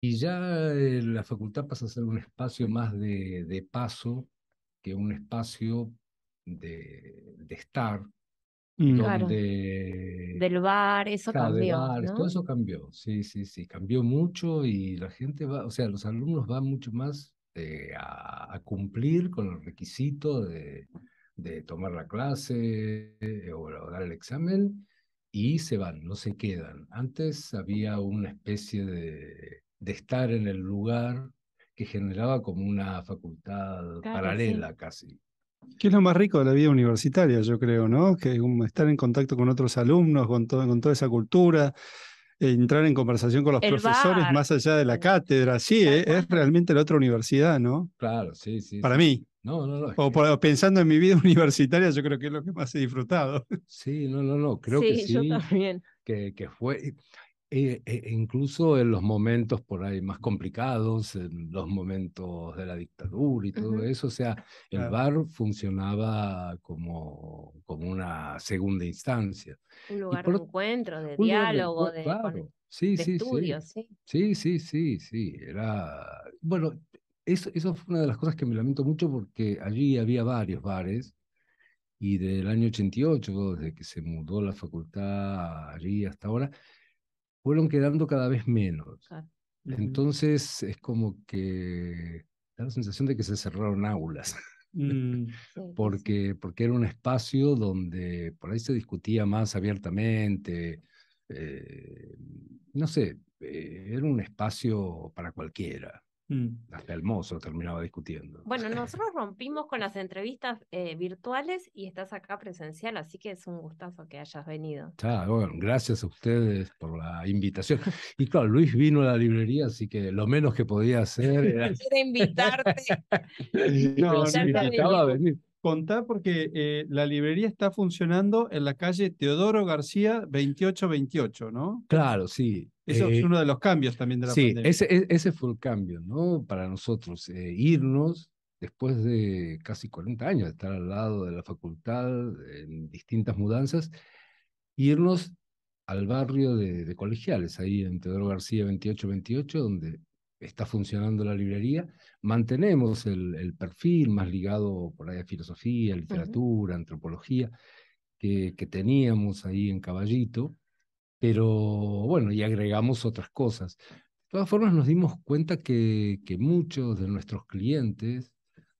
Y ya la facultad pasa a ser un espacio más de paso que un espacio de estar, Mm. Claro, donde del bar, eso cada de cambió, bares, todo ¿no? eso cambió, sí, sí, sí, cambió mucho y la gente va, o sea, los alumnos van mucho más a cumplir con el requisito de tomar la clase o dar el examen y se van, no se quedan. Antes había una especie de estar en el lugar que generaba como una facultad Claro, sí. paralela casi. Que es lo más rico de la vida universitaria, yo creo, ¿no? Que estar en contacto con otros alumnos, con toda esa cultura, entrar en conversación con los El profesores bar, más allá de la cátedra. Sí, tal es cual. realmente la otra universidad, ¿no? Claro, sí, sí, Para sí. mí. No, no, no, es O que pensando en mi vida universitaria, yo creo que es lo que más he disfrutado. sí, no, no, no, creo que Sí, yo sí, también. que fue, incluso en los momentos por ahí más complicados, en los momentos de la dictadura y todo Ujú. eso, o sea, el Claro. bar funcionaba como una segunda instancia. Un Y lugar de por encuentro, de un lugar de diálogo, claro, sí, de sí, sí, estudio, sí. sí, sí, sí, sí, era, bueno, eso fue una de las cosas que me lamento mucho porque allí había varios bares y del año 88, desde que se mudó la facultad allí hasta ahora, fueron quedando cada vez menos. Claro. Ujú. Entonces es como que da la sensación de que se cerraron aulas, Mm, Sí, sí, sí. porque era un espacio donde por ahí se discutía más abiertamente, eh, no sé, era un espacio para cualquiera, mm. hasta el mozo terminaba discutiendo. Bueno, nosotros rompimos con las entrevistas virtuales y estás acá presencial, así que es un gustazo que hayas venido. Ya, bueno, gracias a ustedes por la invitación. Y claro, Luis vino a la librería, así que lo menos que podía hacer era... Era invitarte, No, Nos invitarte a Nuria, invitaba venir. a venir. contá porque la librería está funcionando en la calle Teodoro García 2828, ¿no? Claro, sí. Eso es uno de los cambios también de la Sí, pandemia. ese fue el cambio, ¿no? Para nosotros, irnos después de casi 40 años de estar al lado de la facultad en distintas mudanzas, irnos al barrio de Colegiales, ahí en Teodoro García 2828, donde está funcionando la librería. Mantenemos el perfil más ligado por ahí a filosofía, Ujú. literatura, antropología, que teníamos ahí en Caballito, pero bueno, y agregamos otras cosas. De todas formas, nos dimos cuenta que muchos de nuestros clientes,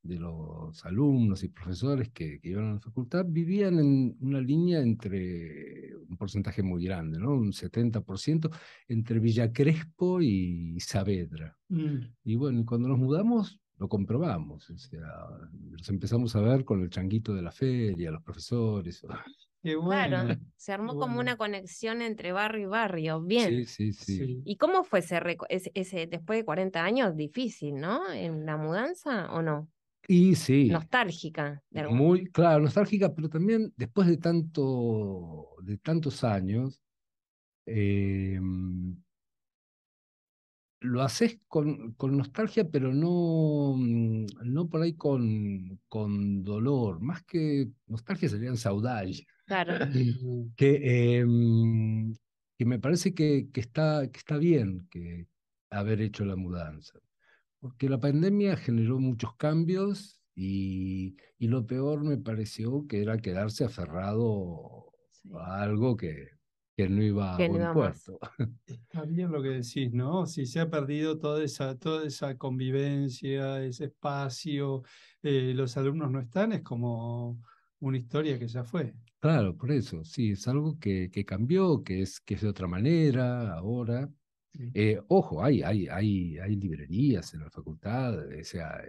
de los alumnos y profesores que iban a la facultad, vivían en una línea entre un porcentaje muy grande, ¿no? Un 70% entre Villa Crespo y Saavedra. Mm, Y bueno, y cuando nos mudamos, lo comprobamos. O sea, los empezamos a ver con el changuito de la feria, los profesores. qué Claro, bueno, se qué armó como bueno. una conexión entre barrio y barrio. Sí, Bien. sí, sí. Sí. ¿Y cómo fue ese después de 40 años difícil, ¿no? ¿En la mudanza o no? Y sí, Nostálgica de algún. muy, claro, nostálgica, pero también después de tantos años, eh, lo haces con nostalgia, pero no, no por ahí con dolor. Más que nostalgia serían saudade. Claro. Que, que me parece que está bien que haber hecho la mudanza. Porque la pandemia generó muchos cambios y lo peor me pareció que era quedarse aferrado Sí. a algo que no iba a Que no buen iba más. puerto. Está bien lo que decís, ¿no? Si se ha perdido toda esa convivencia, ese espacio, los alumnos no están, es como una historia que ya fue. Claro, por eso, sí, es algo que cambió, que es de otra manera ahora. Sí. Ojo, hay librerías en la facultad, o sea,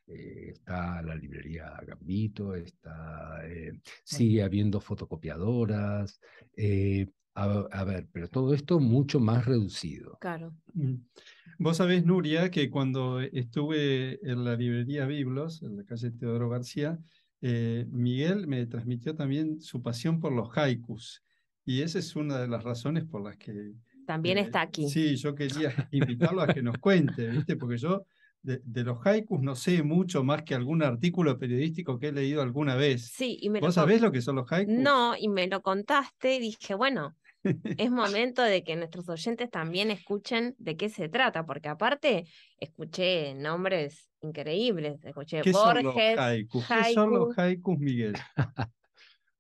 está la librería Gambito, Bueno. sigue habiendo fotocopiadoras, a ver, pero todo esto mucho más reducido. Claro. Mm. Vos sabés, Nuria, que cuando estuve en la librería Biblos, en la calle Teodoro García, Miguel me transmitió también su pasión por los haikus. Y esa es una de las razones por las que También está aquí. sí, yo quería invitarlo a que nos cuente, ¿viste? Porque yo de los haikus no sé mucho más que algún artículo periodístico que he leído alguna vez. Sí, y me lo ¿Vos sabés lo que son los haikus? no, y me lo contaste y dije, bueno. es momento de que nuestros oyentes también escuchen de qué se trata, porque aparte escuché nombres increíbles, escuché ¿Qué son los Borges, haikus? ¿Qué son los haiku. haikus, Miguel?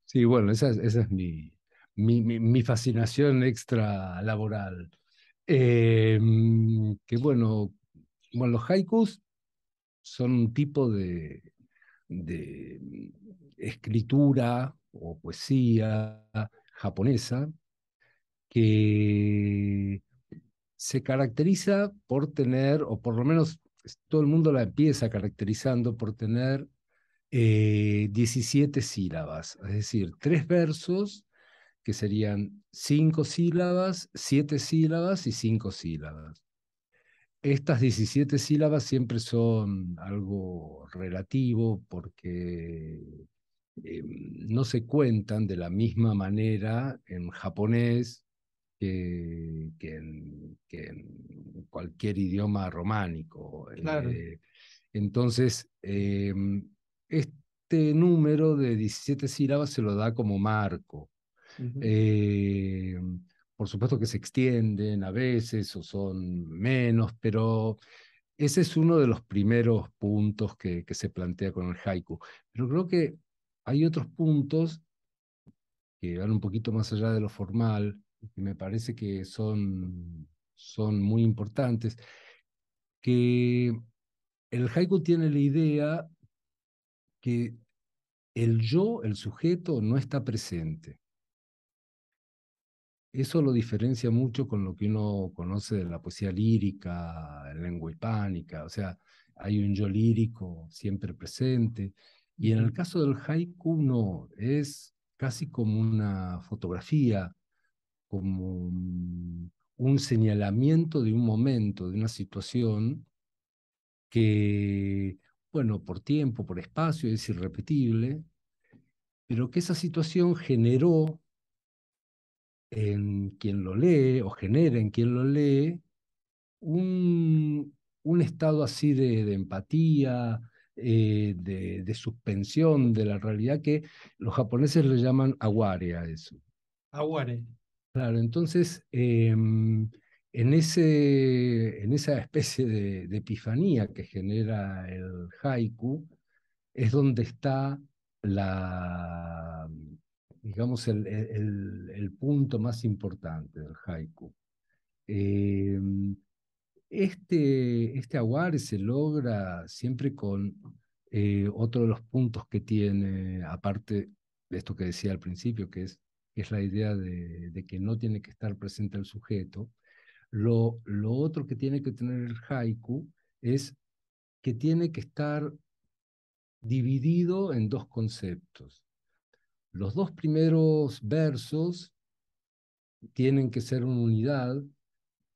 Sí, bueno, esa es mi fascinación extra laboral. Que bueno, los haikus son un tipo de escritura o poesía japonesa que se caracteriza por tener, o por lo menos todo el mundo la empieza caracterizando por tener 17 sílabas, es decir, tres versos que serían 5 sílabas, 7 sílabas y 5 sílabas. Estas 17 sílabas siempre son algo relativo porque no se cuentan de la misma manera en japonés que en cualquier idioma románico. Claro. Entonces, este número de 17 sílabas se lo da como marco. Ujú. Eh, por supuesto que se extienden a veces o son menos, pero ese es uno de los primeros puntos que se plantea con el haiku. Pero creo que hay otros puntos que van un poquito más allá de lo formal, que me parece que son muy importantes, que el haiku tiene la idea que el yo, el sujeto, no está presente. Eso lo diferencia mucho con lo que uno conoce de la poesía lírica, lengua hispánica, o sea, hay un yo lírico siempre presente. Y en Ujú. el caso del haiku no, es casi como una fotografía, como un señalamiento de un momento, de una situación que, bueno, por tiempo, por espacio, es irrepetible, pero que esa situación generó en quien lo lee o genera en quien lo lee un estado así de empatía, de suspensión de la realidad que los japoneses le llaman aware a eso. Aguare. Claro, entonces en esa especie de epifanía que genera el haiku es donde está la, digamos, el punto más importante del haiku. Eh, este aguare se logra siempre con otro de los puntos que tiene, aparte de esto que decía al principio, que es la idea de que no tiene que estar presente el sujeto. Lo otro que tiene que tener el haiku es que tiene que estar dividido en dos conceptos. Los dos primeros versos tienen que ser una unidad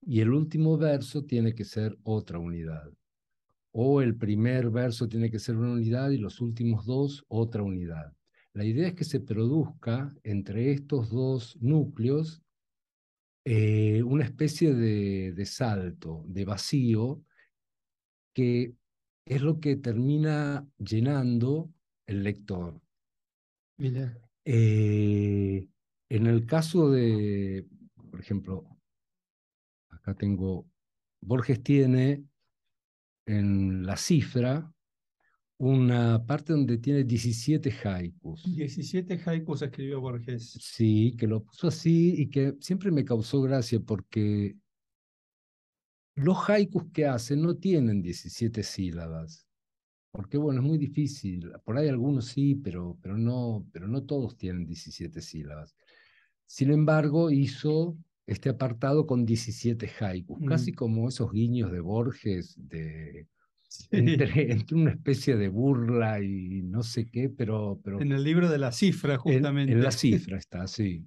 y el último verso tiene que ser otra unidad. O el primer verso tiene que ser una unidad y los últimos dos otra unidad. La idea es que se produzca entre estos dos núcleos una especie de salto, de vacío, que es lo que termina llenando el lector. Mira. Eh, en el caso de, por ejemplo, acá tengo, Borges tiene en la cifra una parte donde tiene 17 haikus. 17 haikus escribió Borges. Sí, que lo puso así y que siempre me causó gracia porque los haikus que hace no tienen 17 sílabas. Porque bueno, es muy difícil. Por ahí algunos sí, pero no todos tienen 17 sílabas. Sin embargo, hizo este apartado con 17 haikus, casi Mm. como esos guiños de Borges, Sí. entre una especie de burla y no sé qué, pero En el libro de la cifra, en la justamente. cifra está, sí.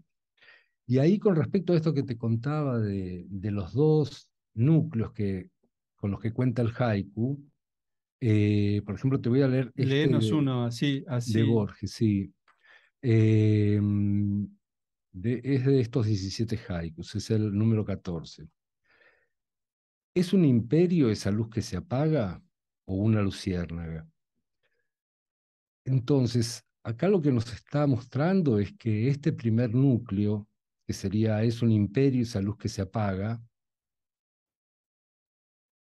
Y ahí con respecto a esto que te contaba de los dos núcleos con los que cuenta el haiku, por ejemplo, te voy a leer este Léenos uno así, de así. Borges, sí. Eh, es de estos 17 haikus, es el número 14. ¿Es un imperio esa luz que se apaga o una luciérnaga? Entonces, acá lo que nos está mostrando es que este primer núcleo, que sería, es un imperio, esa luz que se apaga.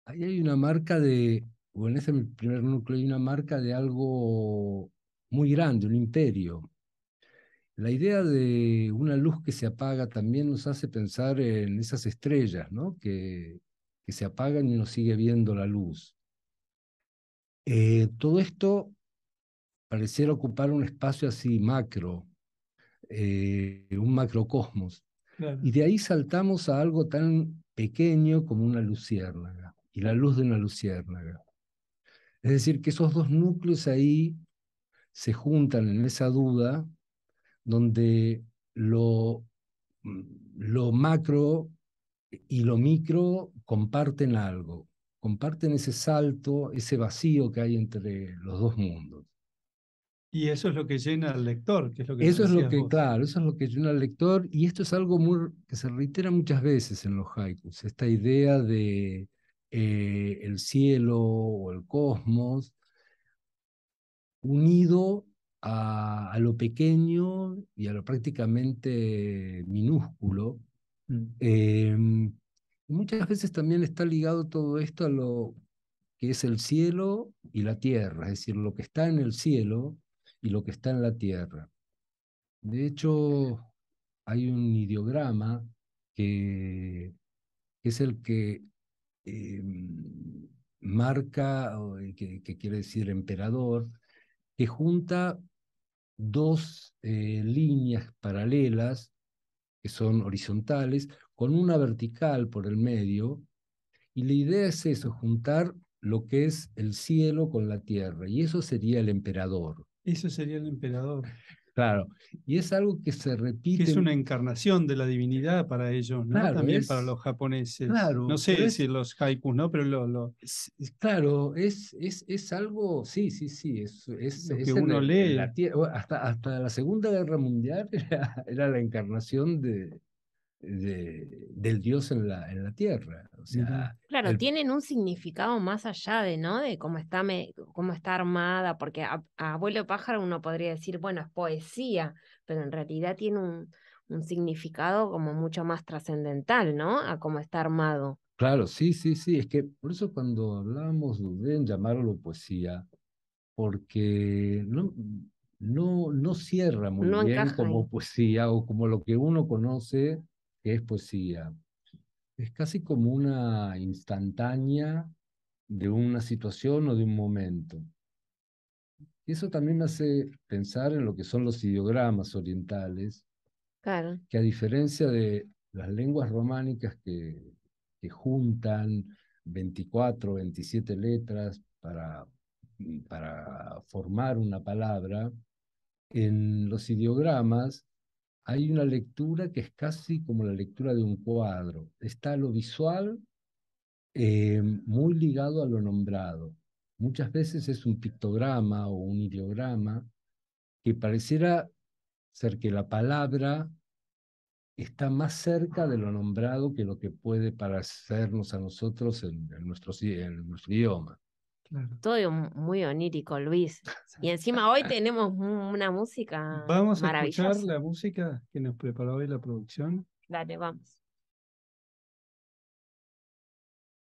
Ahí hay una marca o en ese primer núcleo hay una marca de algo muy grande, un imperio. La idea de una luz que se apaga también nos hace pensar en esas estrellas, ¿no? Que se apagan y uno sigue viendo la luz. Todo esto pareciera ocupar un espacio así macro, un macrocosmos. Claro. Y de ahí saltamos a algo tan pequeño como una luciérnaga, y la luz de una luciérnaga. Es decir, que esos dos núcleos ahí se juntan en esa duda donde lo, lo macro y lo micro comparten algo, comparten ese salto, ese vacío que hay entre los dos mundos. Y eso es lo que llena al lector, que es lo que nos Eso es lo decías que, vos. claro, eso es lo que llena al lector, y esto es algo que se reitera muchas veces en los haikus, esta idea de el cielo o el cosmos unido a lo pequeño y a lo prácticamente minúsculo. Mm. Muchas veces también está ligado todo esto a lo que es el cielo y la tierra, es decir, lo que está en el cielo y lo que está en la tierra. De hecho, hay un ideograma que es el que eh, marca, que quiere decir emperador, que junta dos líneas paralelas que son horizontales, con una vertical por el medio, y la idea es eso, juntar lo que es el cielo con la tierra, y eso sería el emperador. Eso sería el emperador, Claro, y es algo que se que repite, es una encarnación de la divinidad para ellos, ¿no? claro, También para los japoneses. No pero sé si los haikus, ¿no? Pero claro, es algo, sí, sí, sí, lo que es uno en lee. la tierra, hasta la Segunda Guerra Mundial era la encarnación del Dios en la tierra. O Mirá. sea, Claro, tienen un significado más allá de, ¿no? De cómo está armada, porque a Abuelo Pájaro uno podría decir, bueno, es poesía, pero en realidad tiene un significado como mucho más trascendental, ¿no? A cómo está armado. claro, sí, sí, sí, es que por eso cuando hablábamos dudé en llamarlo poesía, porque no cierra muy No bien encaja como ahí. poesía o como lo que uno conoce que es poesía. Es casi como una instantánea de una situación o de un momento. Y eso también me hace pensar en lo que son los ideogramas orientales, Claro. que a diferencia de las lenguas románicas que juntan 24 27 letras para formar una palabra, en los ideogramas hay una lectura que es casi como la lectura de un cuadro. Está lo visual muy ligado a lo nombrado. Muchas veces es un pictograma o un ideograma que pareciera ser que la palabra está más cerca de lo nombrado que lo que puede parecernos a nosotros en nuestro idioma. Claro. Todo muy onírico, Luis. Y encima hoy tenemos una música Vamos a escuchar maravillosa. la música que nos preparó hoy la producción. Dale, vamos.